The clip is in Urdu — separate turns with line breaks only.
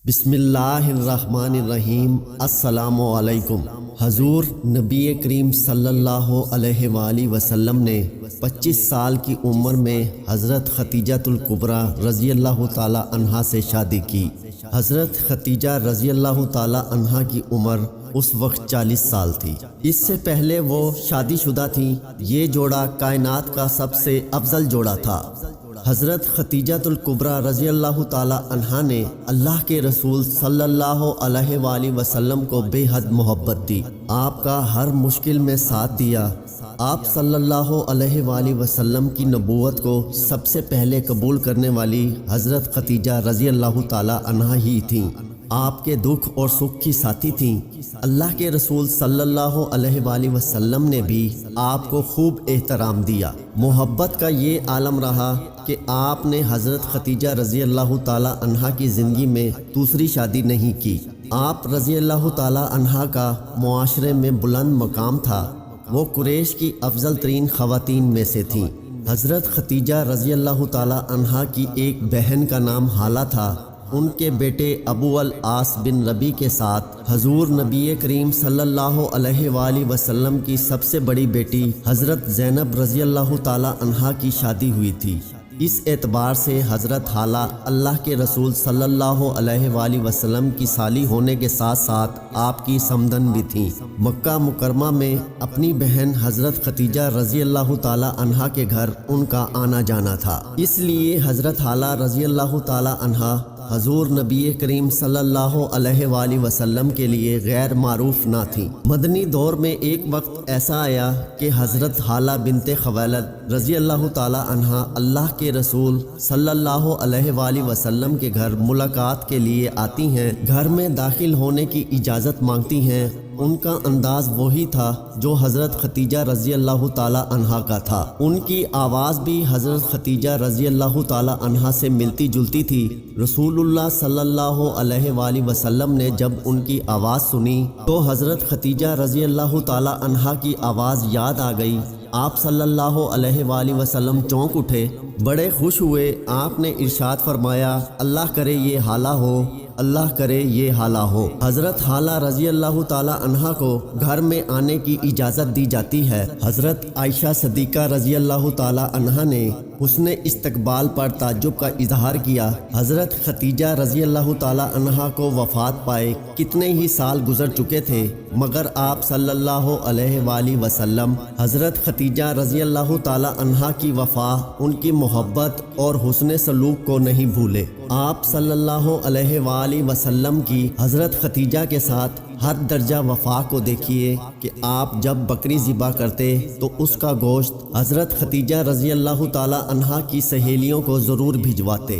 بسم اللہ الرحمن الرحیم۔ السلام علیکم۔ حضور نبی کریم صلی اللہ علیہ وآلہ وسلم نے 25 سال کی عمر میں حضرت خدیجۃ الکبریٰ رضی اللہ تعالی عنہا سے شادی کی۔ حضرت خدیجہ رضی اللہ تعالی عنہا کی عمر اس وقت 40 سال تھی۔ اس سے پہلے وہ شادی شدہ تھیں۔ یہ جوڑا کائنات کا سب سے افضل جوڑا تھا۔ حضرت خدیجۃ الکبریٰ رضی اللہ تعالی عنہا نے اللہ کے رسول صلی اللہ علیہ وآلہ وسلم کو بے حد محبت دی۔ آپ کا ہر مشکل میں ساتھ دیا۔ آپ صلی اللہ علیہ وآلہ وسلم کی نبوت کو سب سے پہلے قبول کرنے والی حضرت خدیجہ رضی اللہ تعالی عنہا ہی تھیں۔ آپ کے دکھ اور سکھ کی ساتھی تھیں۔ اللہ کے رسول صلی اللہ علیہ وآلہ وسلم نے بھی آپ کو خوب احترام دیا۔ محبت کا یہ عالم رہا کہ آپ نے حضرت خدیجہ رضی اللہ تعالی عنہا کی زندگی میں دوسری شادی نہیں کی۔ آپ رضی اللہ تعالی عنہا کا معاشرے میں بلند مقام تھا۔ وہ قریش کی افضل ترین خواتین میں سے تھیں۔ حضرت خدیجہ رضی اللہ تعالی عنہا کی ایک بہن کا نام حالہ تھا۔ ان کے بیٹے ابو العاص بن ربیع کے ساتھ حضور نبی کریم صلی اللہ علیہ وآلہ وسلم کی سب سے بڑی بیٹی حضرت زینب رضی اللہ تعالی عنہا کی شادی ہوئی تھی۔ اس اعتبار سے حضرت حالہ اللہ کے رسول صلی اللہ علیہ وآلہ وسلم کی سالی ہونے کے ساتھ ساتھ آپ کی سمدن بھی تھیں۔ مکہ مکرمہ میں اپنی بہن حضرت خدیجہ رضی اللہ تعالی عنہا کے گھر ان کا آنا جانا تھا، اس لیے حضرت حالہ رضی اللہ تعالی عنہا حضور نبی کریم صلی اللہ علیہ وآلہ وسلم کے لیے غیر معروف نہ تھیں۔ مدنی دور میں ایک وقت ایسا آیا کہ حضرت حالہ بنت خویلد رضی اللہ تعالی عنہا اللہ کے رسول صلی اللہ علیہ وآلہ وسلم کے گھر ملاقات کے لیے آتی ہیں۔ گھر میں داخل ہونے کی اجازت مانگتی ہیں۔ ان کا انداز وہی تھا جو حضرت خدیجہ رضی اللہ تعالی عنہا کا تھا۔ ان کی آواز بھی حضرت خدیجہ رضی اللہ تعالی عنہا سے ملتی جلتی تھی۔ رسول اللہ صلی اللہ علیہ وآلہ وسلم نے جب ان کی آواز سنی تو حضرت خدیجہ رضی اللہ تعالی عنہا کی آواز یاد آ گئی۔ آپ صلی اللہ علیہ وآلہ وسلم چونک اٹھے، بڑے خوش ہوئے۔ آپ نے ارشاد فرمایا، اللہ کرے یہ حالہ ہو، اللہ کرے یہ حالہ ہو۔ حضرت حالہ رضی اللہ تعالی عنہا کو گھر میں آنے کی اجازت دی جاتی ہے۔ حضرت عائشہ صدیقہ رضی اللہ تعالی عنہا نے حسن استقبال پر تعجب کا اظہار کیا۔ حضرت خدیجہ رضی اللہ تعالی عنہا کو وفات پائے کتنے ہی سال گزر چکے تھے، مگر آپ صلی اللہ علیہ وآلہ وسلم حضرت خدیجہ رضی اللہ تعالی عنہا کی وفا، ان کی محبت اور حسن سلوک کو نہیں بھولے۔ آپ صلی اللہ علیہ وآلہ وسلم کی حضرت خدیجہ کے ساتھ ہر درجہ وفا کو دیکھیے کہ آپ جب بکری ذبح کرتے تو اس کا گوشت حضرت خدیجہ رضی اللہ تعالی عنہا کی سہیلیوں کو ضرور بھجواتے۔